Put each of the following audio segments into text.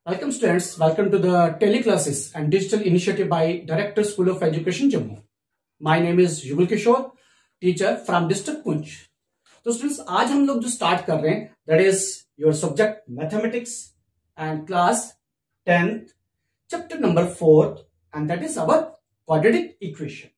Welcome students, welcome to the teleclasses and digital initiative by Director School of Education Jammu. My name is Yugal Kishore, teacher from district Punch. तो students आज हम लोग जो start कर रहे हैं that is your subject mathematics and class 10th chapter number 4 and that is our quadratic equation.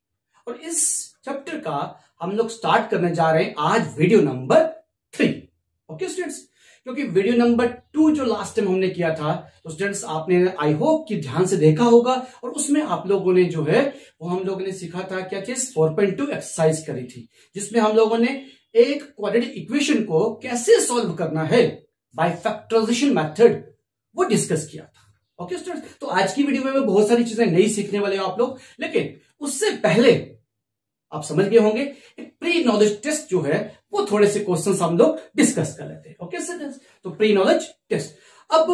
और इस चैप्टर का हम लोग स्टार्ट करने जा रहे हैं आज वीडियो नंबर 3। ओके स्टूडेंट्स, क्योंकि वीडियो नंबर 2 जो लास्ट टाइम हमने किया था तो स्टूडेंट्स आपने आई होप कि ध्यान से देखा होगा और उसमें आप लोगों ने जो है वो हम लोगों ने सीखा था क्या चीज 4.2 एक्सरसाइज करी थी, जिसमें हम लोगों ने एक क्वाड्रेटिक इक्वेशन को कैसे सॉल्व करना है बाय फैक्टराइजेशन मेथड वो डिस्कस किया था। ओके स्टूडेंट्स, तो आज की वीडियो में बहुत सारी चीजें नई सीखने वाले हो आप लोग, लेकिन उससे पहले आप समझ गए होंगे एक प्री नॉलेज टेस्ट जो है वो थोड़े से क्वेश्चंस हम लोग डिस्कस कर लेते हैं। ओके स्टूडेंट्स, तो प्री नॉलेज टेस्ट। अब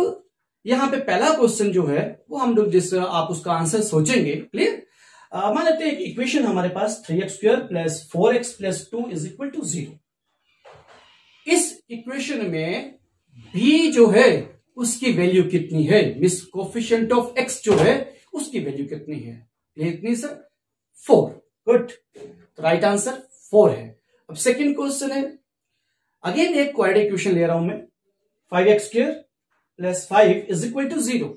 यहां पे पहला क्वेश्चन जो है वो हम लोग जिस आप उसका आंसर सोचेंगे, क्लियर। मान लेते हैं एक इक्वेशन हमारे पास 3x² plus 4x plus 2 is equal to 0। इस इक्वेशन में b जो है उसकी वैल्यू कितनी है, मिस कोफिशिएंट ऑफ x जो है उसकी वैल्यू कितनी है, कितनी सर 4। गुड, तो राइट आंसर 4 है। अब सेकंड क्वेश्चन है, अगेन एक क्वाड्रेटिक इक्वेशन ले रहा हूं मैं 5x² plus 5 is equal to 0।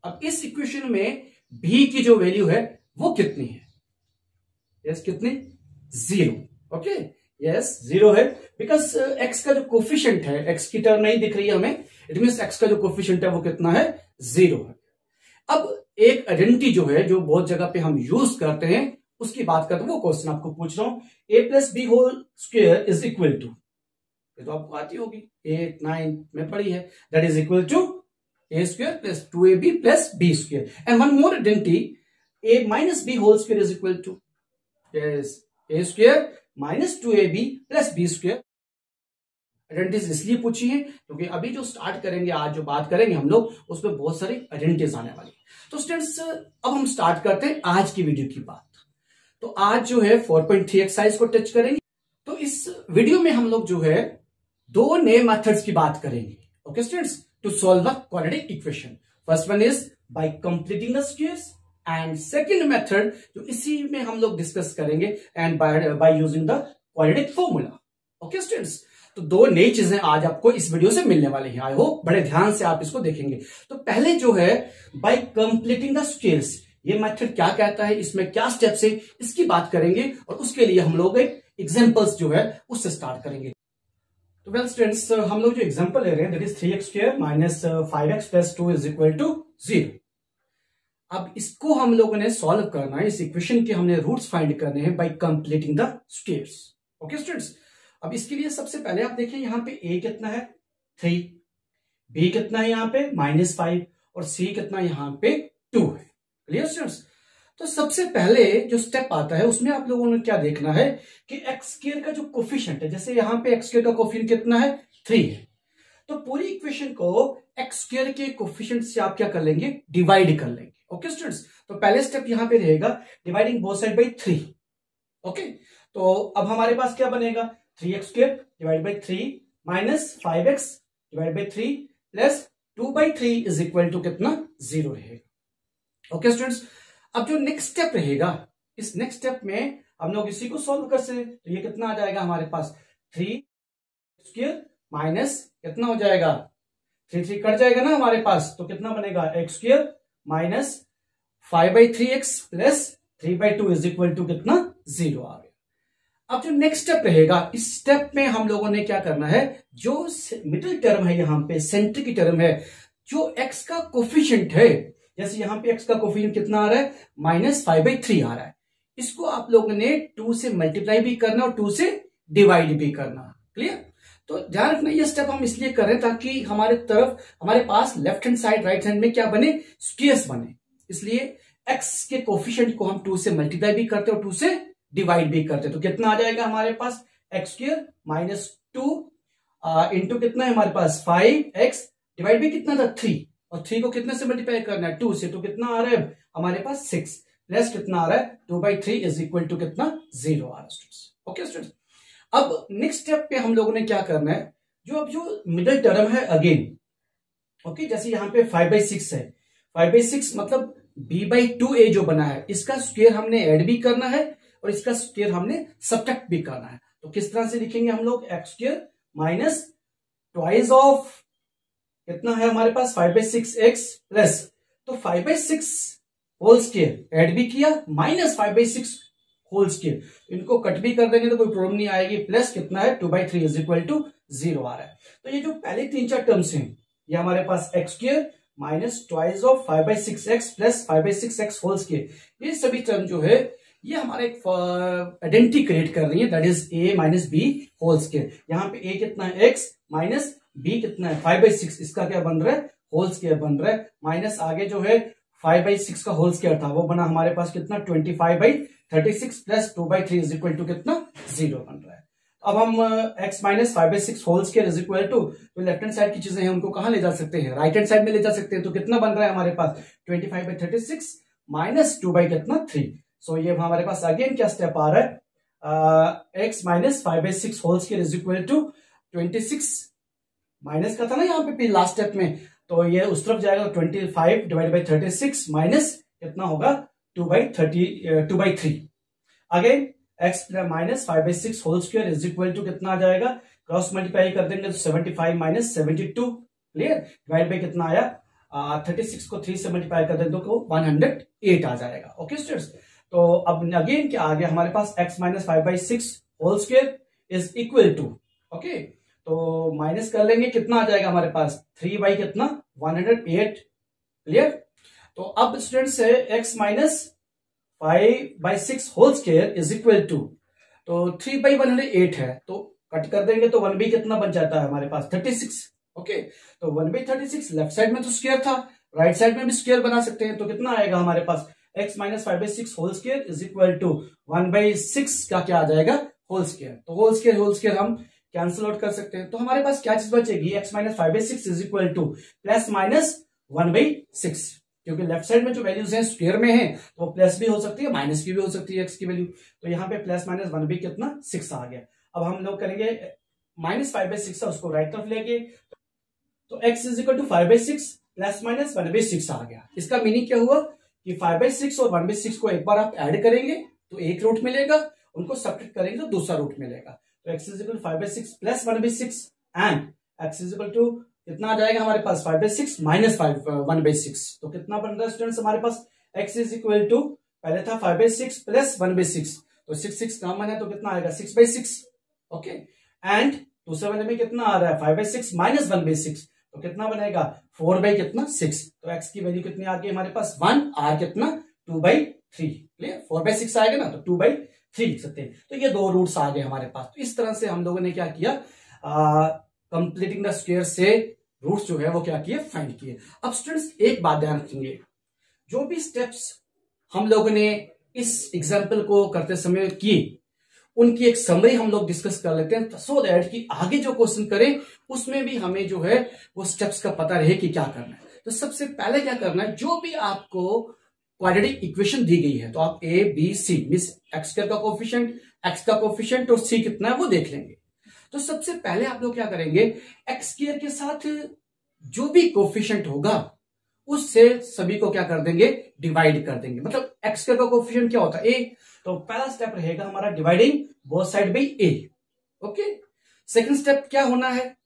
अब इस इक्वेशन में b की जो वैल्यू है वो कितनी है, यस कितनी 0। ओके यस 0 है, बिकॉज x का जो कोफिशिएंट है, x की टर्म नहीं दिख रही है हमें, इट मीन्स x का जो कोफिशिएंट है वो कितना है 0 है। अब एक आइडेंटिटी जो है जो बहुत जगह पे हम यूज करते हैं उसकी बात करते हैं, वो क्वेश्चन आपको पूछ रहा हूं, a plus b whole square is equal to, ये तो आपको आती होगी 8 9 में पढ़ी है, that is equal to a square plus 2ab plus b square. And one more identity a minus b whole square is equal to yes a square minus 2ab plus b square. Identities इसलिए पूछी है क्योंकि अभी जो start करेंगे, आज जो बात करेंगे हम लोग उसमें बहुत सारी आइडेंटिटीज आने वाली। तो स्टूडेंट्स अब हम स्टार्ट करते हैं आज की वीडियो की बात। तो आज जो है 4.3 एक्सरसाइज को टच करेंगे। तो इस वीडियो में हम लोग जो है दो नए मेथड्स की बात करेंगे। Okay students, to solve the quadratic equation. First one is by completing the squares and second method जो इसी में हम लोग डिस्कस करेंगे and by using the quadratic formula. Okay students, तो दो नई चीजें आज आपको इस वीडियो से मिलने वाली हैं। आई होप बड़े ध्यान से आप इसको देखेंगे। तो पहले जो है बाय कंप्लीटिंग द स्क्वायर्स, ये मेथड क्या कहता है, इसमें क्या स्टेप्स है, इसकी बात करेंगे और उसके लिए हम लोग एक एग्जांपल्स जो है उससे स्टार्ट करेंगे। तो वेल स्टूडेंट्स, हम लोग जो एग्जांपल ले रहे हैं that is 3x² minus 5x plus 2 is equal to 0। अब इसको हम लोगों ने सॉल्व करना है, इस इक्वेशन के हमने रूट्स फाइंड करने हैं bye completing the squares. Okay students, अब इसके लिए सबसे पहले आप देखें यहाँ पे a कितना है 3, b कितना है यहाँ पे -5 और c कितना यहाँ पे 2 है। क्लियर स्टूडेंट्स, तो सबसे पहले जो स्टेप आता है उसमें आप लोगों ने क्या देखना है कि x² का जो कोफिशिएंट है, जैसे यहाँ पे x² का कोफिशिएंट कितना है 3 है, तो पूरी इक्वेशन को x² के कोफिशिएंट से आप क्या कर लेंगे, डिवाइड कर लेंगे। ओके स्टूडेंट्स, तो पहले स्टेप यहाँ पे रहेगा dividing both side by 3। Okay, तो अब हमारे पास क्या बनेगा 3x² divide by 3 minus 5x divide by 3 plus 2/3 is equal to कितना 0 रहेगा। ओके स्टूडेंट्स, अब जो नेक्स्ट स्टेप रहेगा, इस नेक्स्ट स्टेप में हम लोग इसी को सॉल्व कर सकते हैं। तो ये कितना आ जाएगा हमारे पास 3x² माइनस कितना हो जाएगा 3 कट जाएगा ना हमारे पास, तो कितना बनेगा x² minus 5/3x plus 3/2 is equal to कितना 0 आ गया। अब जो नेक्स्ट स्टेप रहेगा, इस स्टेप में हम लोगों ने क्या करना है, जो मिडिल टर्म है यहाँ पे सेंटर की टर्म है, जो x का कोफिशिएंट है, जैसे यहाँ पे x का कोफिशिएंट कितना आ रहा है -5/3 आ रहा है, इसको आप लोगों ने 2 से मल्टीप्लाई भी करना और 2 से डिवाइड भी करना। क्लियर, तो ध्यान रखना ये स्टेप हम इसलिए कर रहे हैं ताकि हमारे पास left hand side right hand में क्या बने, स्क्वायर्स बने। इसलिए x के कोफिशिएंट को हम 2 से मल्टीप्लाई भी करते और 2 से डिवाइड भी करते। तो कितना आ जाएगा हमारे पास x² माइनस 2 इंटू कितना है हमारे पास 5x डिवाइड भी कितना था 3, और 3 को कितने से मल्टीप्लाई करना है 2 से, तो कितना आ रहा है हमारे पास 6 प्लस कितना आ रहा है 2/3 इज इक्वल टू कितना 0 आ रहा है। ओके स्टूडेंट्स, अब नेक्स्ट स्टेप पे हम लोगों ने क्या करना है, जो अब जो मिडिल टर्म है अगेन ओके, जैसे यहाँ पे 5/6 है, 5/6 मतलब b/2a जो बना है इसका स्क्वायर हमने ऐड भी करना है और इसका स्क्वायर हमने सब्ट्रैक्ट भी करना है। तो किस तरह से लिखेंगे हम लोग, x square minus twice of कितना है हमारे पास 5/6x प्लस, तो 5/6 होल स्क्वायर ऐड भी किया माइनस 5/6 होल स्क्वायर, इनको कट भी कर देंगे तो कोई प्रॉब्लम नहीं आएगी, प्लस कितना है 2/3 इज इक्वल टू 0 आ रहा है। तो ये जो पहले 3-4 टर्म्स हैं ये हमारे पास x square minus twice of 5/6x plus 5/6x whole square, ये सभी टर्म जो है ये हमारे एक आइडेंटिटी क्रिएट कर रही है, that is a minus b whole square. यहाँ पे a कितना है x माइनस b कितना है 5/6, इसका क्या बन रहा है होल स्क्वायर बन रहा है, माइनस आगे जो है 5/6 का होल स्क्वायर था वो बना हमारे पास कितना 25/36 प्लस 2/3 इज इक्वल टू कितना 0 बन रहा है। अब हम x minus 5/6 whole square is equal to, तो लेफ्ट हैंड साइड की चीजें हैं उनको कहां ले जा सकते हैं, राइट हैंड साइड में ले जा सकते हैं। तो कितना बन रहा है हमारे पास 25/36 माइनस 2/3, सो ये हमारे पास अगेन क्या स्टेप आ रहा है, x minus 5/6 whole square is equal to 26 minus का था ना यहाँ पे लास्ट स्टेप में, तो ये उस तरफ जाएगा 25/36 माइनस कितना होगा 2/3 again x minus 5/6 whole square is equal to कितना आ जाएगा, क्रॉस मल्टीप्लाई कर देंगे तो 75 माइनस 72 क्लियर, डिवाइड बाई कितना आया 36 को 3 से मल्टीप्लाई कर देंगे तो 108 आ जाएगा। ओके स्टूडेंट्स, तो अब अगेन क्या आ गया हमारे पास x minus 5/6 whole square is equal to, okay तो माइनस कर लेंगे कितना आ जाएगा हमारे पास 3 कितना 108 क्लियर। तो अब स्टूडेंट्स है x minus 5/6 whole square is equal to, तो 3/108 है तो कट कर देंगे तो 1b कितना बन जाता है हमारे पास 36, ओके तो 1/36 लेफ्ट साइड में तो स्क्वायर था, राइट साइड में भी स्क्वायर बना सकते हैं, तो कितना आएगा हमारे पास x minus 5/6 whole square is equal to 1/6 का क्या आ जाएगा होल स्क्वायर, तो होल स्क्वायर हम कैंसिल आउट कर सकते हैं। तो हमारे पास क्या चीज बचेगी x minus 5/6 is equal to plus minus 1/6, क्योंकि लेफ्ट साइड में जो वैल्यूज हैं स्क्वायर में है तो वो प्लस भी हो सकती है माइनस की भी हो सकती है x की वैल्यू, तो यहाँ पे प्लस माइनस 1b कितना 6 आ गया। अब हम लोग करेंगे माइनस 5/6 है उसको राइट तरफ लेके, तो x is equal to 5/6 plus minus 1/6 आ गया। इसका मीनिंग क्या हुआ कि 5/6 और 1/6 को एक बार आप ऐड करेंगे तो एक रूट मिलेगा, उनको सब्ट्रैक्ट करेंगे तो दूसरा रूट मिलेगा, तो x is equal to 5/6 plus 1/6 and x is equal to कितना आ जाएगा हमारे पास 5/6 माइनस 1/6, तो कितना बन रहा है स्टूडेंट्स हमारे पास x इज इक्वल टू पहले था 5/6 प्लस 1/6, तो 6 कॉमन है तो कितना आएगा 6/6, ओके एंड दूसरे वाले में कितना आ रहा है 5/6 माइनस 1/6, तो कितना बनेगा 4/6, तो x की वैल्यू कितनी आ गई हमारे पास 1, r कितना 2/3 क्लियर, 4/6 आएगा ना तो 2/3 लिख सकते हैं। तो ये दो रूट्स आ गए हमारे पास, तो इस तरह से हम लोगों ने क्या किया कंप्लीटिंग द स्क्वायर से रूट्स जो है वो क्या किए फाइंड किए। अब स्टूडेंट्स एक बात ध्यान रखेंगे, जो भी स्टेप्स हम लोगों ने इस एग्जाम्पल को करते समय किए उनकी एक समरी हम लोग डिस्कस कर लेते हैं, सो दैट कि आगे जो क्वेश्चन करें उसमें भी हमें जो है वो स्टेप्स का पता रहे कि क्या करना है। तो सबसे पहले क्या करना है, जो भी आपको क्वाड्रेटिक इक्वेशन दी गई है तो आप a b c means x का कोफिशिएंट, x का कोफिशिएंट और c कितना है वो देख लेंगे। तो सबसे पहले आप लोग क्या करेंगे, एक्स स्क्वायर के साथ जो भी कोफिशिएंट होगा उससे सभी को क्या कर देंगे डिवाइड कर देंगे, मतलब एक्स स्क्वायर का कोफिशिएंट क्या होता है a, तो पहला स्टेप रहेगा हमारा dividing both side by a, okay. Second step क्या होना है,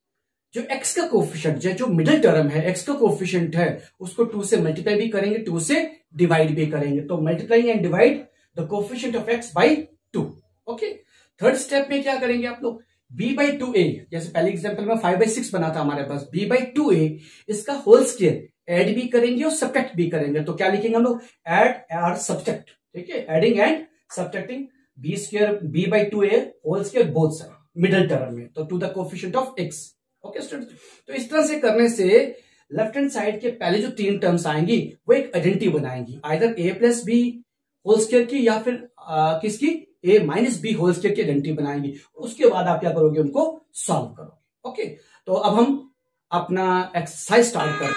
जो x का कोफिशिएंट जो मिडिल टर्म है x का कोफिशिएंट है उसको 2 से मल्टीप्लाई भी करेंगे, 2 से डिवाइड भी करेंगे, तो multiplying and divide the coefficient of x by 2, okay. Third step में क्या करेंगे आप लोग b/2a, जैसे पहले एग्जांपल में 5/6 बना था हमारे पास, b/2a इसका होल स्क्वायर ऐड भी करेंगे और सब्ट्रैक्ट भी करेंगे, तो क्या लिखेंगे हम लोग ऐड और सब्ट्रैक्ट, ठीक है, adding and subtracting b square b/2a whole square both side middle term में, तो to the coefficient of x, okay students. तो इस तरह से करने से लेफ्ट हैंड साइड के पहले जो 3 टर्म्स आएंगी वो एक आइडेंटिटी बनाएंगी, either a plus b whole square की या फिर किसकी a minus b whole square की आइडेंटिटी बनाएंगी, उसके बाद आप क्या करोगे उनको सॉल्व करोगे, ओके। तो अब हम अपना एक्सरसाइज स्टार्ट करें।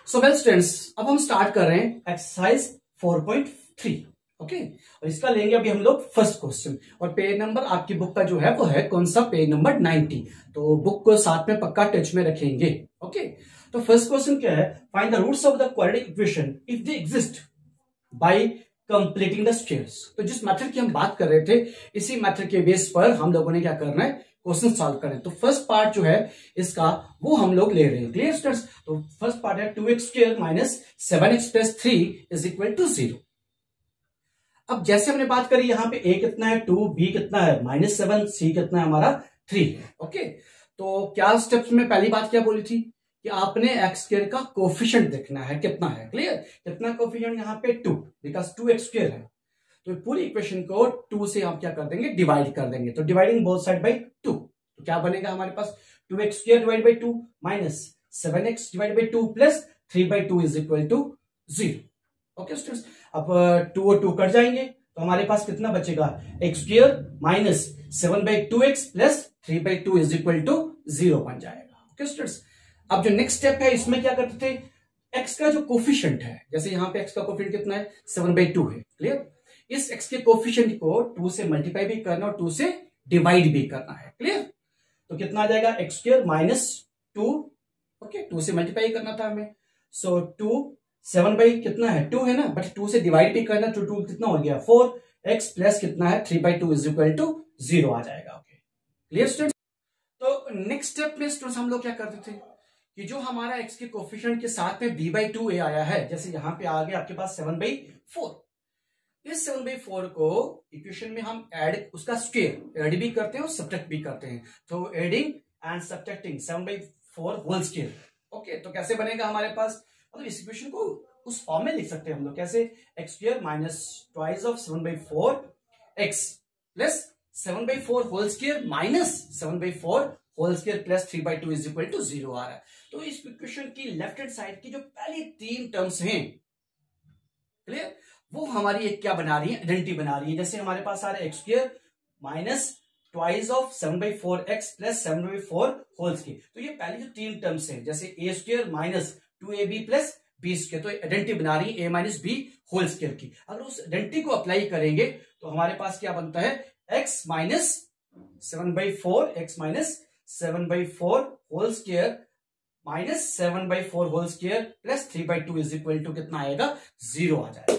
सो वेल स्टूडेंट्स, अब हम स्टार्ट कर रहे हैं एक्सरसाइज 4.3, ओके, और इसका लेंगे अभी हम लोग फर्स्ट क्वेश्चन। और पेज नंबर आपकी बुक का जो है वो है कौन सा, पेज नंबर 90। तो बुक को साथ में पक्का टच में रखेंगे। ओके, तो फर्स्ट क्वेश्चन क्या है, find the roots of the quadratic equation if they exist by completing the squares. तो जिस मेथड की हम बात कर रहे थे, इसी मेथड के बेस पर हम लोगों ने क्या करना है, क्वेश्चन सॉल्व करना है। तो फर्स्ट पार्ट जो है इसका वो हम लोग ले रहे हैं। Clear students? तो फर्स्ट पार्ट है 2x square minus 7x plus 3 is equal to 0। अब जैसे हमने बात करी यहाँ पे a कितना है 2, b कितना है -7, c कितना है हमारा 3 है। ओके, तो क्या स्टेप्स में पहली बात क्या बोली थी कि आपने एक्स स्क्वायर का कोफिशिएंट देखना है कितना है। क्लियर? कितना कोफिशिएंट यहाँ पे 2, बिकॉज 2x स्क्वायर है। तो पूरी इक्वेशन को 2 से हम क्या कर देंगे, डिवाइड कर देंगे। तो डिवाइडिंग बोथ साइड बाई 2, तो क्या बनेगा हमारे पास 2x square divide by 2 minus 7x divide by 2 plus 3/2 is equal to 0। Okay students, अब 2 और 2 कट जाएंगे तो हमारे पास कितना बचेगा, x square minus 7/2x plus 3/2 is equal to 0 बन जाएगा। ओके स्टूडेंट्स, अब जो नेक्स्ट स्टेप है इसमें क्या करते थे, x का जो कोफिशिएंट है, जैसे यहाँ पे x का कोफिशिएंट कितना है 7/2 है। क्लियर? इस x के कोफिशिएंट को 2 से मल्टीप्लाई भी करना और 2 से डिवाइड भी करना है। क्लियर? तो कितना आ जाएगा x स्क्वायर माइनस 2, ओके 2 से मल्टीप्लाई करना था हमें। सो 2 7 बाई कितना है 2 है ना, बट 2 से डिवाइड भी करना, तो 2 कितना हो गया 4x प्लस कितना है 3/2 इज इक्वल टू 0 आ जाएगा। Okay, clear students? तो नेक्स्ट स्टेप में स्टूडेंट्स हम लोग क्या करते थे कि जो हमारा x के कोफिशिएंट के साथ में b/2a आया है, जैसे यहां पे आ गया आपके पास 7/4, इस 7/4 को इक्वेशन में हम ऐड, उसका स्क्वायर ऐड भी करते हैं और सब्ट्रैक्ट भी करते हैं। तो adding and subtracting 7/4 whole square. Okay, तो कैसे बनेगा हमारे पास, मतलब इस इक्वेशन को उस फॉर्म में लिख सकते हैं हम लोग कैसे, x square minus twice of 7/4 x plus 7/4 whole square minus 7/4 whole square plus 3/2 is equal to 0 आ रहा है। तो इस इक्वेशन की लेफ्ट हैंड साइड की जो पहली 3 टर्म्स हैं, क्लियर, वो हमारी एक क्या बना रही है, आइडेंटिटी बना रही है। जैसे हमारे पास आ रहा है x square minus twice of 7/4x plus 7/4 whole square. तो ये पहली जो 3 टर्म्स हैं, जैसे a square minus 2ab plus b square, तो आइडेंटिटी बना रही है a minus b whole square की। अगर उस आइडेंटिटी को अप्लाई करेंगे तो हमारे पास क्या बनता है, x minus 7/4 x minus 7/4 whole square minus 7/4 whole square plus 3/2 is equal to कितना आएगा, 0 आ जाएगा।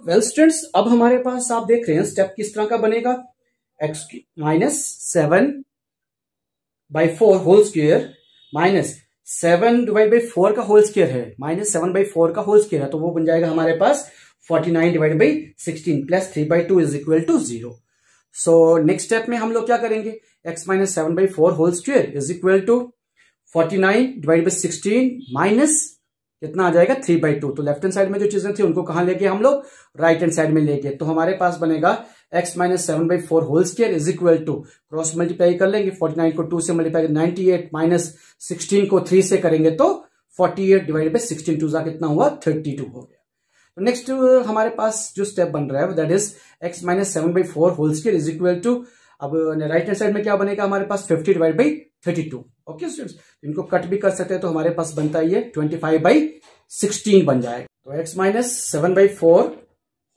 वेल स्टूडेंट्स, अब हमारे पास आप देख रहे हैं स्टेप किस तरह का बनेगा, x minus 7/4 whole square minus 7 divide by 4 का होल स्क्वायर है माइनस 7/4 का होल स्क्वायर है, तो वो बन जाएगा हमारे पास 49 divide by 16 plus 3/2 is equal to 0। So next step में हम लोग क्या करेंगे, x minus 7/4 whole square is equal to 49 divide by 16 minus कितना आ जाएगा 3/2। तो लेफ्ट हैंड साइड में जो चीजें थी उनको कहां लेके हम लोग, राइट हैंड साइड में लेके। तो हमारे पास बनेगा x minus 7/4 whole square is equal to, cross multiply कर लेंगे, 49 को 2 से मल्टीप्लाई 98 माइनस 16 को 3 से करेंगे तो 48 डिवाइड बाई 16 टू जा कितना हुआ 32 हो गया। तो नेक्स्ट हमारे पास जो स्टेप बन रहा है that is x minus 7/4 whole square is equal to, अब राइट हैंड साइड में क्या बनेगा हमारे पास 50 डिवाइड बाई 32। ओके स्टूडेंट्स, इनको कट भी कर सकते हैं, तो हमारे पास बनता है ये 25/16 बन जाएगा। तो x minus 7/4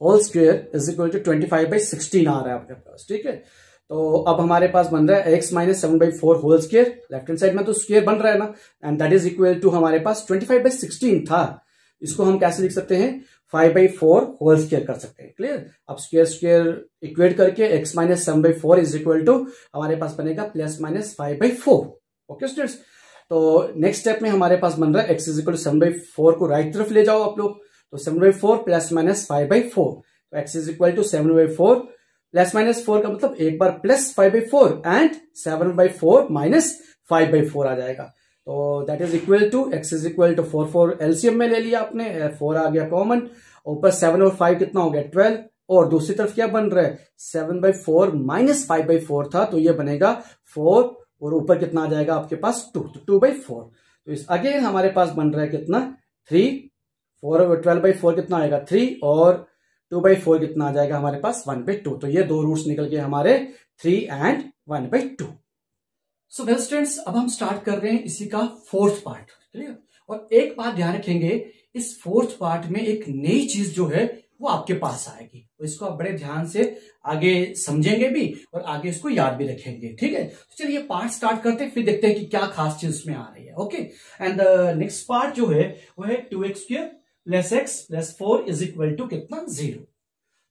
whole square is equal to 25/16 आ रहा है आपके पास। ठीक है, तो अब हमारे पास बन रहा है x minus 7/4 whole square, left hand side में तो स्क्वायर बन रहा है ना, and that is equal to हमारे पास 25/16 था, इसको हम कैसे लिख सकते हैं 5/4 होल स्क्वायर कर सकते हैं। क्लियर? अब स्क्वायर स्क्वायर इक्वेट करके x minus 7/4 is equal to हमारे पास बनेगा प्लस माइनस 5/4। ओके स्टूडेंट्स, तो नेक्स्ट स्टेप में हमारे पास बन रहा है x इज इक्वल टू 7/4 को राइट तरफ ले जाओ आप लोग, तो 7/4 प्लस माइनस 5/4, तो x is equal to 7/4 plus minus 4 का मतलब एक बार प्लस 5/4 एंड 7/4 माइनस 5/4 आ जाएगा। तो that is equal to x is equal to 4 LCM में ले लिया आपने, 4 आ गया कॉमन, ऊपर 7 और 5 कितना हो गया 12, और दूसरी तरफ क्या बन रहा है 7/4 माइनस 5/4 था, तो ये बनेगा 4 और ऊपर कितना आ जाएगा आपके पास 2, तो 2/4। तो इस अगेन हमारे पास बन रहा है कितना 3, 4 और 12/4 कितना आएगा 3, और 2/4 कितना आ जाएगा हमारे पास 1/2। तो ये दो रूट्स निकल के हमारे 3 एंड 1/2। सो वेल स्टूडेंट्स, अब हम स्टार्ट कर रहे हैं इसी का फोर्थ पार्ट। क्लियर? और एक बात ध्यान रखेंगे, इस फोर्थ पार्ट में एक नई चीज जो है वो आपके पास आएगी। तो इसको आप बड़े ध्यान से आगे समझेंगे भी और आगे इसको याद भी रखेंगे, ठीक है। तो चलिए पार्ट स्टार्ट करते हैं, फिर देखते हैं कि क्या खास चीज उसमें आ रही है। ओके, एंड नेक्स्ट पार्ट जो है वो है 2x² + x + 4 is equal to कितना 0।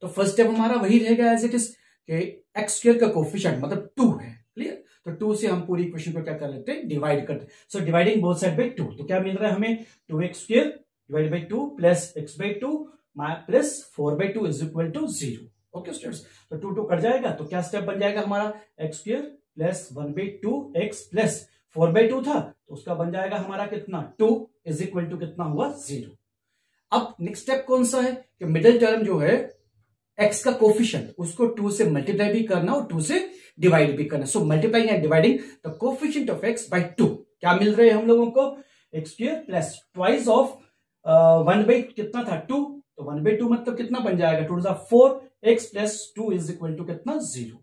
तो फर्स्ट स्टेप हमारा वही रहेगा एज इट इज कि x² का कोफिशिएंट मतलब 2 है, क्लियर। तो 2 से हम पूरी इक्वेशन को क्या कर लेते हैं, डिवाइड करते हैं। So dividing both side by 2, तो क्या मिल रहा है हमें 2x² divide by 2 + x/2 + 4/2 is equal to 0। Okay students, तो 2 2 कट जाएगा, तो क्या स्टेप बन जाएगा हमारा x² + 1/2x + 4/2 था, तो उसका बन जाएगा हमारा कितना 2 इज इक्वल टू कितना हुआ 0। अब नेक्स्ट स्टेप कौन सा है कि मिडिल टर्म जो है x का कोफिशिएंट उसको 2 से मल्टीप्लाई भी करना और 2 से डिवाइड भी करना। So multiplying and dividing the coefficient of x by 2, क्या मिल रहे हैं हम लोगों को x² + ट्वाइस ऑफ 1 कितना था 2, तो 1/2 मतलब कितना बन जाएगा 2 × 4 x + 2 इज इक्वल टू कितना 0।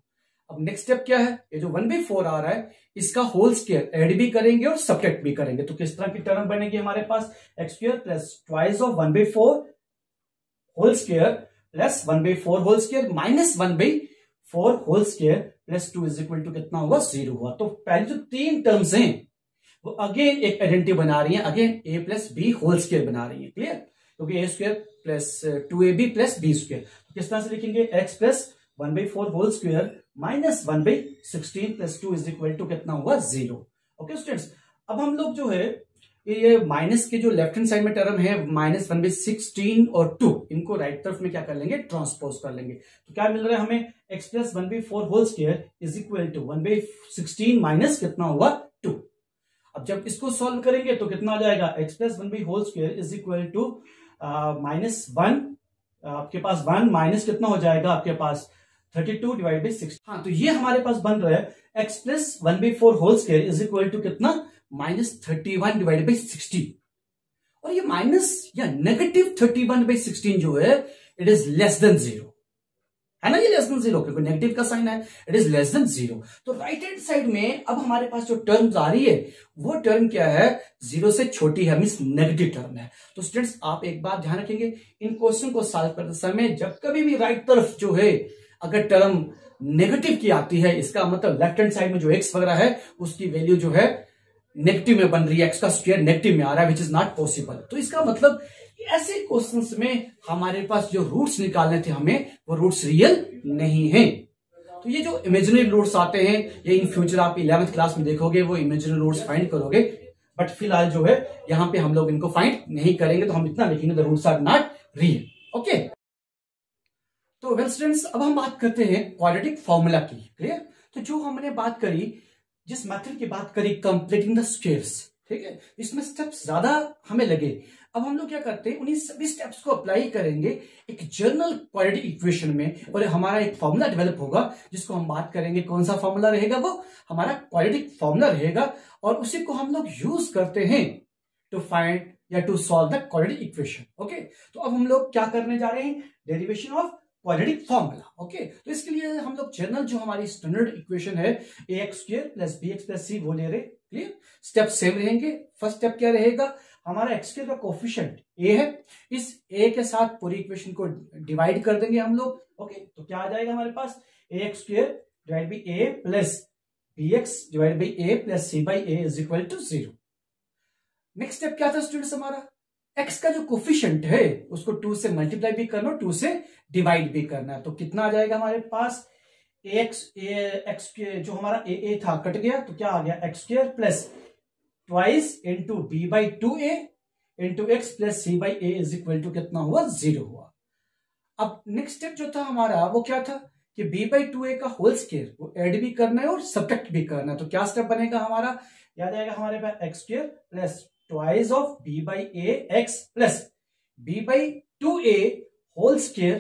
अब नेक्स्ट स्टेप क्या है, ये जो 1/4 आ रहा है इसका होल स्क्वायर ऐड भी करेंगे और सब्ट्रैक्ट भी करेंगे। तो किस तरह की टर्म बनेगी हमारे पास x² + twice of 1/4 whole square plus 1/4 whole square minus 1/4 whole square plus 2 is equal to कितना हुआ 0 हुआ। तो पहले जो 3 टर्म्स हैं वो अगेन एक आइडेंटिटी बना रही है, again a + b whole square बना रही है, क्लियर। क्योंकि a² + 2ab + b², तो किस तरह से लिखेंगे x + 1/4 whole square minus 1/16 + 2 is equal to कितना हुआ 0। ओके स्टूडेंट्स, अब हम लोग जो है ये माइनस के जो लेफ्ट हैंड साइड में टर्म है -1/16 और 2, इनको राइट तरफ में क्या कर लेंगे, ट्रांसपोज कर लेंगे। तो क्या मिल रहा है हमें x + 1/4 whole square is equal to 1/16 minus कितना हुआ 2। अब जब इसको सॉल्व करेंगे तो कितना आ जाएगा x + 1/4 whole square is equal to -1, आपके पास 1 माइनस कितना हो जाएगा आपके पास 32 डिवाइड बाई 6। हाँ, तो ये हमारे पास बन रहा है x + 1/4 whole square is equal to कितना -31 डिवाइड बाई 16। और ये माइनस या -31/16 जो है इट इज लेस देन 0, है ना, ये लेस देन 0 क्योंकि नेगेटिव का साइन है, इट इज लेस देन 0। तो राइट हैंड साइड में अब हमारे पास जो टर्म्स आ रही है वो टर्म क्या है 0 से छोटी है, मींस नेगेटिव टर्म है। तो स्टूडेंट्स आप एक बात ध्यान रखेंगे, इन क्वेश्चन को सॉल्व करते समय जब कभी भी राइट तरफ जो है अगर टर्म नेगेटिव की आती है, इसका मतलब लेफ्ट हैंड साइड में जो x वगैरह है उसकी वैल्यू जो है नेगेटिव में बन रही है, x का स्क्वायर नेगेटिव में आ रहा है, विच इज नॉट पॉसिबल। तो इसका मतलब ऐसे क्वेश्चंस में हमारे पास जो रूट्स निकालने थे हमें वो रूट्स रियल नहीं है। तो ये जो इमेजिनरी रूट्स आते हैं ये इन फ्यूचर आप 11th क्लास में देखोगे, वो इमेजिनरी रूट्स फाइंड करोगे, बट फिलहाल जो है यहाँ पे हम लोग इनको फाइंड नहीं करेंगे। तो हम इतना लिखेंगे the roots are not real. Okay, तो वेल स्टूडेंट्स, अब हम बात करते हैं क्वाड्रेटिक फॉर्मूला की, क्लियर। तो जो हमने बात करी, जिस मेथड की बात करी कंप्लीटिंग द स्क्वायर्स, ठीक है, इसमें स्टेप्स ज्यादा हमें लगे। अब हम लोग क्या करते हैं, उन्हीं सभी स्टेप्स को अप्लाई करेंगे एक जनरल क्वाड्रेटिक इक्वेशन में, और हमारा एक फॉर्मूला डेवलप होगा जिसको हम बात करेंगे। कौन सा फॉर्मूला रहेगा, वो हमारा क्वाड्रेटिक फॉर्मूला रहेगा, और उसी को हम लोग यूज करते हैं टू फाइंड या to solve the quadratic equation. Okay, तो अब हम लोग क्या करने जा रहे हैं, derivation of quadratic formula. Okay, तो इसके लिए हम लोग जनरल जो हमारी स्टैंडर्ड इक्वेशन है ax² + bx + c वो ले रहे, क्लियर। स्टेप सेम रहेंगे। फर्स्ट स्टेप क्या रहेगा, हमारा x² का कोफिशिएंट a है, इस a के साथ पूरी इक्वेशन को डिवाइड कर देंगे हम लोग। ओके, तो क्या आ जाएगा हमारे पास ax² divide by a plus bx divide by a plus c by a is equal to 0। Next step क्या था स्टूडेंट्स, हमारा x का जो कोफिशिएंट है उसको 2 से मल्टीप्लाई भी करना और 2 से डिवाइड भी करना है। तो कितना आ जाएगा हमारे पास x जो हमारा a था कट गया, तो क्या आ गया x² plus twice into b/2a into x plus c/a is equal to कितना हुआ 0 हुआ। अब नेक्स्ट स्टेप जो था हमारा वो क्या था कि b/2a का होल स्क्वायर वो ऐड भी करना है और सब्ट्रैक्ट भी करना है। तो क्या स्टेप बनेगा हमारा, याद आएगा हमारे पास x² plus twice of b/a x plus b/2a whole square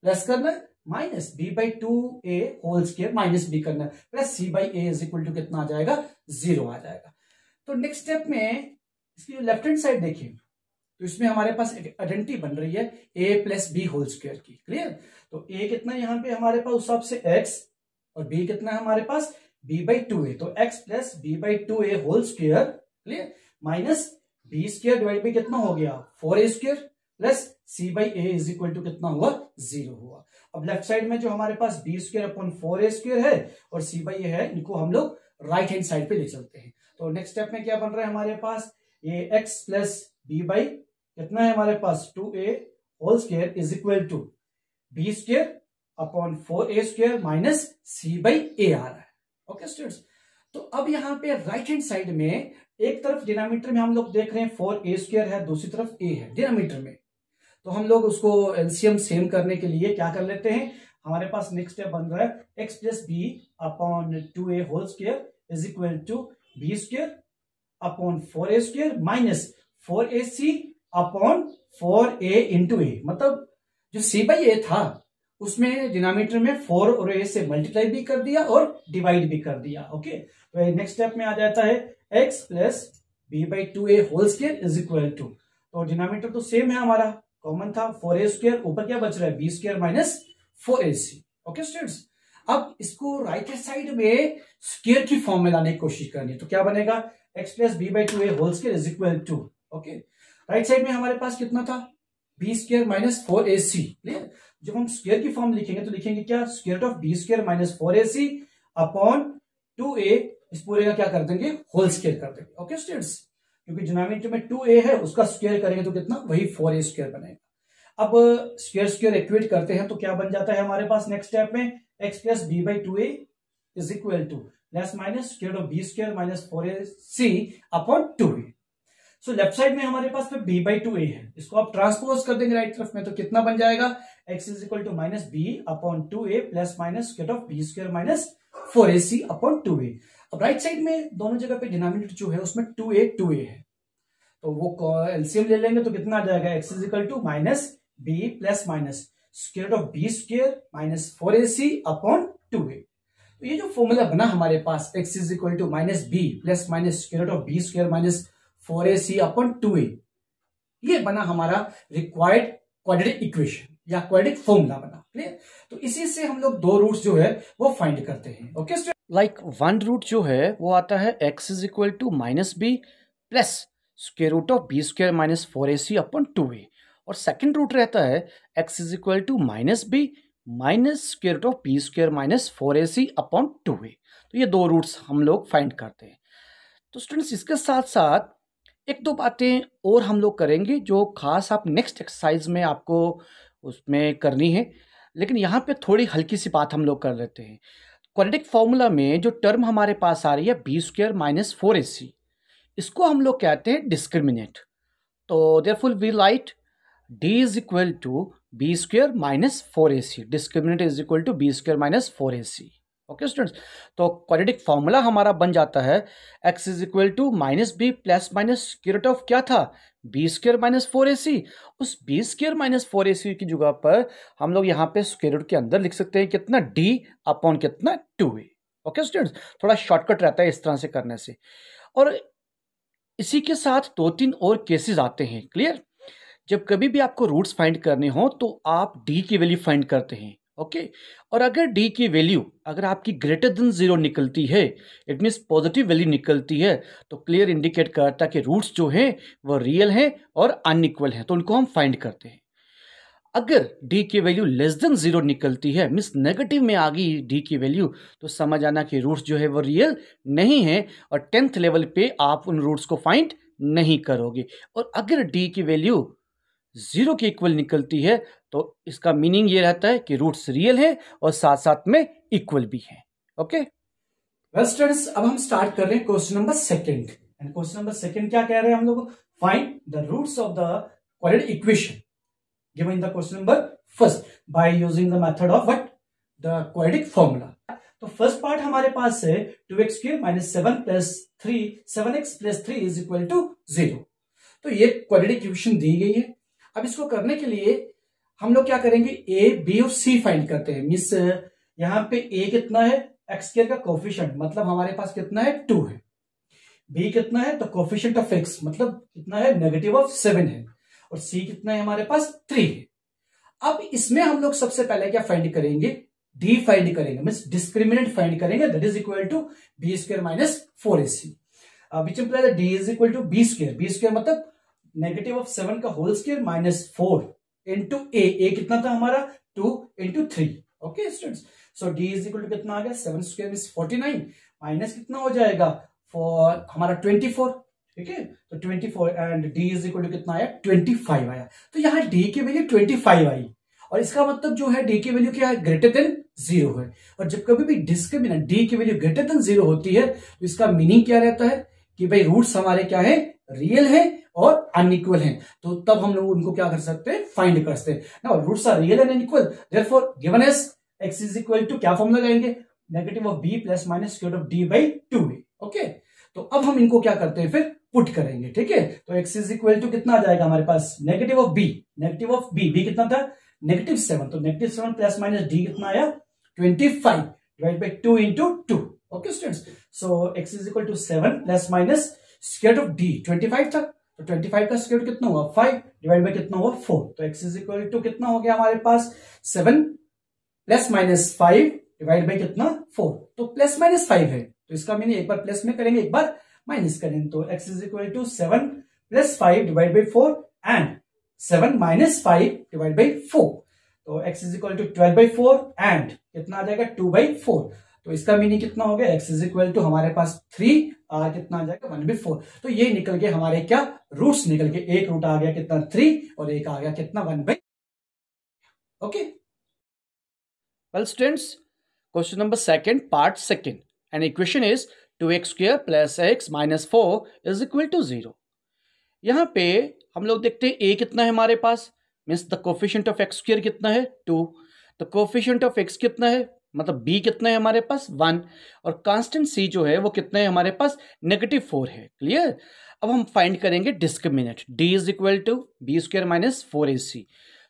plus करना minus b/2a whole square minus b करना plus c/a is equal to कितना आ जाएगा 0 आ जाएगा। तो नेक्स्ट स्टेप में इसकी लेफ्ट हैंड साइड देखिए, तो इसमें हमारे पास एक आइडेंटिटी बन रही है a plus b whole square की, क्लियर। तो a कितना यहाँ पे हमारे पास उस हिसाब से x और b कितना है हमारे पास b/2a, तो x plus b/2a whole square, clear, minus b² divide by कितना हो गया 4a² plus c by a is equal to कितना हुआ, 0 हुआ। अब लेफ्ट साइड में जो हमारे पास बी स्क्वायर अपॉन 4a² है और सी बाई ए है, इनको हम लोग राइट हैंड साइड पे ले चलते हैं। तो नेक्स्ट स्टेप में क्या बन रहा है हमारे पास, ये x प्लस बी बाई कितना है हमारे पास 2a whole square is equal to B square upon 4a² minus C by A आ रहा है। ओके स्टूडेंट्स, तो अब यहाँ पे राइट हैंड साइड में एक तरफ डिनोमिनेटर में हम लोग देख रहे हैं 4a² है, दूसरी तरफ a है डिनोमिनेटर में। तो हम लोग उसको एलसीएम सेम करने के लिए क्या कर लेते हैं, हमारे पास नेक्स्ट स्टेप बन रहा है x plus B upon 2a whole square is equal to B square upon 4a² minus 4ac upon 4a into A. मतलब जो सी बाई ए था उसमें डिनोमिनेटर में 4 और a से मल्टीप्लाई भी कर दिया और डिवाइड भी कर दिया। ओके, तो नेक्स्ट स्टेप में आ जाता है x plus b by 2a whole square is equal to, तो डिनोमिनेटर तो सेम है हमारा, कॉमन था 4a², ऊपर क्या बच रहा है b² minus 4ac। Okay students, अब इसको राइट हैंड साइड में स्क्वायर की फॉर्म में लाने की कोशिश करनी है, तो क्या बनेगा x plus b by 2a whole square is equal to, okay right side में हमारे पास कितना था b² माइनस 4ac। जब हम स्क्वायर की फॉर्म लिखेंगे तो लिखेंगे क्या, square root of b² minus 4ac upon 2a, इस पूरे का क्या कर देंगे होल स्क्वायर कर देंगे। ओके स्टूडेंट्स, क्योंकि डिनोमिनेटर में 2a है उसका स्क्वायर करेंगे तो कितना, वही 4a² बनेगा। अब स्क्वायर स्क्वायर इक्वेट करते हैं तो क्या बन जाता है हमारे पास नेक्स्ट स्टेप में x plus b by 2a is equal to plus minus square root of b² minus 4ac upon 2a। So left side में हमारे पास b बाई 2a है, इसको आप ट्रांसपोज कर देंगे राइट तरफ में, तो कितना बन जाएगा x is equal to minus b upon 2a plus minus square of b² minus 4ac upon 2a। अब राइट साइड में दोनों जगह पे डिनोमिनेटर जो है उसमें 2a है, तो वो एलसीएम ले लेंगे तो कितना आ जाएगा x is equal to minus b plus minus square of b² minus 4ac upon 2a। तो ये जो फॉर्मूला बना हमारे पास x is equal to minus b plus minus square of b² minus 4ac upon 2a, ये बना हमारा required quadratic equation या क्वाड्रेटिक फॉर्मूला बना। क्लियर, तो इसी से हम लोग दो रूट्स जो है वो फाइंड करते हैं। ओके, लाइक वन रूट जो है वो आता है x is equal to minus b plus square root of b² minus 4ac upon 2a, और सेकंड रूट रहता है x is equal to minus b minus square root of b² minus 4ac upon 2a। तो ये दो roots हम लोग find करते हैं। तो स्टूडेंट्स, इसके साथ साथ एक दो बातें और हम लोग करेंगे जो खास आप नेक्स्ट एक्सरसाइज में आपको उसमें करनी है, लेकिन यहाँ पे थोड़ी हल्की सी बात हम लोग कर लेते हैं। क्वाड्रेटिक फॉर्मूला में जो टर्म हमारे पास आ रही है b² माइनस 4ac, इसको हम लोग कहते हैं डिस्क्रिमिनेंट। तो therefore we write d is equal to b² minus 4ac, discriminant is equal to b² minus 4ac। Okay students, तो क्वाड्रेटिक फॉर्मूला हमारा बन जाता है x is equal to minus b plus minus square root of क्या था b² minus 4ac। उस b² minus 4ac की जगह पर हम लोग यहाँ पे स्क्वायर रूट के अंदर लिख सकते हैं कितना d अपॉन कितना 2a। ओके स्टूडेंट्स, थोड़ा शॉर्टकट रहता है इस तरह से करने से। और इसी के साथ दो तीन और केसेस आते हैं। क्लियर, जब कभी भी आपको रूट्स फाइंड करने हो तो आप d की वैल्यू फाइंड करते हैं। ओके, और अगर d की वैल्यू अगर आपकी ग्रेटर देन 0 निकलती है, इट मीन्स पॉजिटिव वैल्यू निकलती है, तो क्लियर इंडिकेट करता है कि रूट्स जो हैं वो रियल हैं और अनइक्वल हैं, तो उनको हम फाइंड करते हैं। अगर d की वैल्यू लेस देन 0 निकलती है, मीन्स नेगेटिव में आ गई d की वैल्यू, तो समझ आना कि रूट्स जो है वो रियल नहीं है और 10th लेवल पे आप उन रूट्स को फाइंड नहीं करोगे। और अगर d की वैल्यू 0 के इक्वल निकलती है तो इसका मीनिंग ये रहता है कि रूट्स रियल है और साथ साथ में इक्वल भी है। ओके वेल स्टूडेंट्स, अब हम स्टार्ट कर रहे हैं question number second. And question number second क्या कह रहे हैं हम लोग, find the roots of the quadratic equation given in the question number first by using the method of what, the quadratic formula. तो फर्स्ट पार्ट हमारे पास है 2x² minus 7x plus 3 is equal to 0। तो ये quadratic equation दी गई है। अब इसको करने के लिए हम लोग क्या करेंगे, a, b और c फाइंड करते हैं। मीन्स यहाँ पे a कितना है, x² का कोफिशिएंट, मतलब हमारे पास कितना है 2 है। b कितना है, तो कोफिशिएंट ऑफ x मतलब कितना है नेगेटिव ऑफ 7 है, और c कितना है हमारे पास 3 है। अब इसमें हम लोग सबसे पहले क्या फाइंड करेंगे, d फाइंड करेंगे, मीन्स डिस्क्रिमिनेंट फाइंड करेंगे, that is equal to b² minus 4ac, which implies d is equal to b²। b² मतलब नेगेटिव ऑफ 7 का whole square minus 4 into a कितना था हमारा 2 into 3। Okay students, so d is equal to कितना आ गया 7 square means 49 minus कितना हो जाएगा फॉर हमारा 24। ठीक है, तो 24 and d is equal to कितना आया 25 आया। तो यहाँ डी की वैल्यू 25 आई और इसका मतलब जो है डी की वैल्यू क्या है ग्रेटर देन 0 है। और जब कभी भी डिस्क्रिमिनेंट डी की वैल्यू ग्रेटर देन 0 होती है तो इसका मीनिंग क्या रहता है कि भाई रूट्स हमारे क्या है रियल है और अनइक्वल हैं। तो तब हम लोग उनको क्या कर सकते हैं फाइंड कर सकते हैं ना। Roots are real and unequal, therefore given as x is equal to क्या फॉर्म लगाएंगे negative of b plus minus square root of d by 2a। Okay, तो अब हम इनको क्या करते हैं फिर पुट करेंगे। ठीक है, तो x इज इक्वल टू कितना आ जाएगा हमारे पास नेगेटिव ऑफ b कितना था -7, तो -7 प्लस माइनस d कितना आया 25 divide by 2 into 2। Okay students, so x is equal to 7 plus minus square of d 25 था, तो 25 का स्क्वायर कितना हुआ 5 डिवाइड बाई कितना हुआ 4। तो x इज इक्वल टू कितना हो गया हमारे पास 7 प्लस माइनस 5 डिवाइड बाई कितना 4। तो प्लस माइनस 5 है तो इसका मीनिंग एक बार प्लस में करेंगे एक बार माइनस करेंगे। तो x is equal to 7 plus 5 divide by 4 and 7 minus 5 divide by 4। तो x is equal to 12 by 4 and कितना आ जाएगा 2 बाई 4। तो इसका मीनिंग कितना हो गया x इज इक्वल टू हमारे पास 3 कितना आ जाएगा 1 बाई 4। तो ये निकल गए हमारे क्या रूट्स निकल के, एक रूट आ गया कितना 3 और एक आ गया कितना 1 by. Okay, Well students, question number 2 part 2 and equation is 2x square plus x minus 4 is equal to 0। यहाँ पे हम लोग देखते हैं a कितना है हमारे पास means the coefficient of x square कितना है 2, द कोफिशिएंट ऑफ x कितना है मतलब b कितना है हमारे पास 1 और कांस्टेंट c जो है वो कितना है हमारे पास -4 है। क्लियर, अब हम फाइंड करेंगे discriminant d is equal to b square minus 4ac,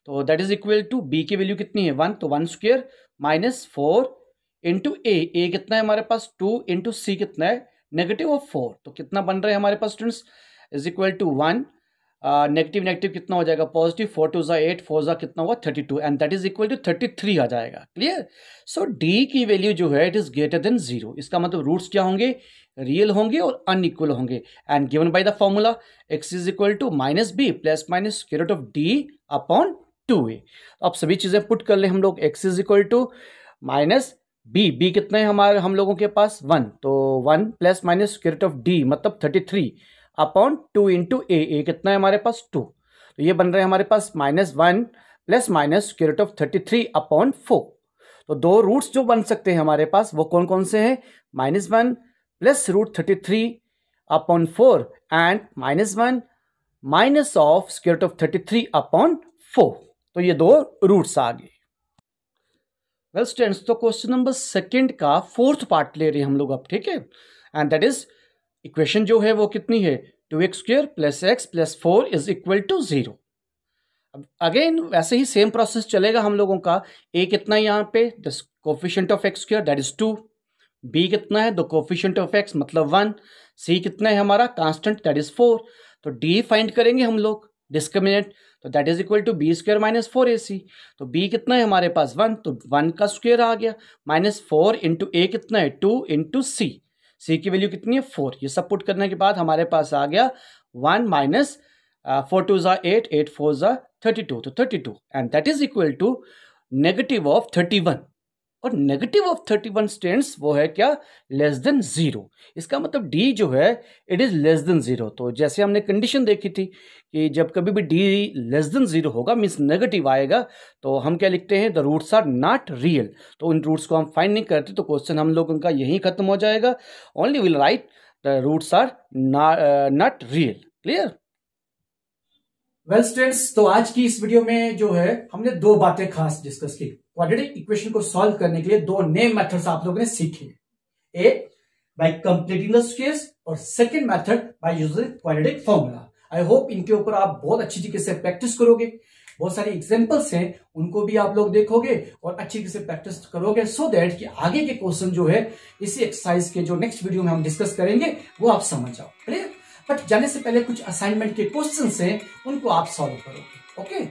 तो that is equal to b की वैल्यू कितनी है 1, तो 1 स्क्वायर माइनस 4 इंटू ए कितना है हमारे पास 2 इंटू सी कितना है -4, तो कितना बन रहा है हमारे पास students is equal to 1 negative negative कितना हो जाएगा पॉजिटिव 4 2 ज़ा 8 4 ज़ा कितना हुआ 32 and that is equal to 33 आ जाएगा। क्लियर, सो डी की वैल्यू जो है इट इज ग्रेटर देन 0, इसका मतलब रूट्स क्या होंगे रियल होंगे और अनइक्वल होंगे and given by the formula x is equal to minus b plus minus square root of d upon 2a। अब सभी चीजें पुट कर ले हम लोग, x is equal to minus b कितना है हमारे हम लोगों के पास 1, तो 1 plus minus square root of d मतलब 33 अपॉन 2 इंटू ए कितना है हमारे पास 2, तो ये बन रहा है हमारे पास -1 plus minus square root of 33 upon 4। तो दो रूट्स जो बन सकते हैं हमारे पास वो कौन कौन से हैं -1 plus root 33 upon 4 and -1 minus of square root of 33 upon 4, तो ये दो रूट्स आ गए। वेल स्टूडेंट्स, तो क्वेश्चन नंबर 2 का 4th पार्ट ले रहे हैं हम लोग अब। ठीक है, एंड दैट इज इक्वेशन जो है वो कितनी है 2x square plus x plus 4 is equal to 0। अब अगेन वैसे ही सेम प्रोसेस चलेगा हम लोगों का। a कितना है यहाँ पे the coefficient of x square that is 2, b कितना है द कोफिशिएंट ऑफ x मतलब 1, c कितना है हमारा कांस्टेंट दैट इज 4, तो d फाइंड करेंगे हम लोग डिस्क्रिमिनेंट, तो that is equal to b square minus 4ac, तो b कितना है हमारे पास 1, तो 1 का स्क्वायर आ गया माइनस 4 इंटू a कितना है 2 इंटू c की वैल्यू कितनी है 4। ये सब पुट करने के बाद हमारे पास आ गया 1 माइनस 4 2 ज़ा 8 8 4 ज़ा 32, तो 32 and that is equal to negative of 31, और नेगेटिव ऑफ 31 स्टूडेंट्स वो है क्या लेस देन 0, इसका मतलब d जो है इट इज लेस देन 0। तो जैसे हमने कंडीशन देखी थी कि जब कभी भी d लेस देन 0 होगा मीन्स नेगेटिव आएगा, तो हम क्या लिखते हैं the roots are not real, तो उन रूट्स को हम फाइंड नहीं करते, तो क्वेश्चन हम लोगों का यहीं खत्म हो जाएगा। Only will write the roots are not real. Clear, well students, तो आज की इस वीडियो में जो है हमने दो बातें खास डिस्कस की। क्वाड्रेटिक इक्वेशन को सॉल्व करने के लिए दो नए मेथड्स आप लोगों ने सीखे, एक बाय कंप्लीटिंग द स्क्वायर्स और second method by using quadratic formula. I hope इनके ऊपर आप बहुत अच्छी तरीके से प्रैक्टिस करोगे, बहुत सारे एग्जांपल्स हैं उनको भी आप लोग देखोगे और अच्छी तरीके से प्रैक्टिस करोगे, सो दैट कि आगे के क्वेश्चन जो है इसी एक्सरसाइज के जो नेक्स्ट वीडियो में हम डिस्कस करेंगे वो आप समझ जाओ। क्लियर, बट जाने से पहले कुछ असाइनमेंट के क्वेश्चन हैं उनको आप सॉल्व करोगे। ओके,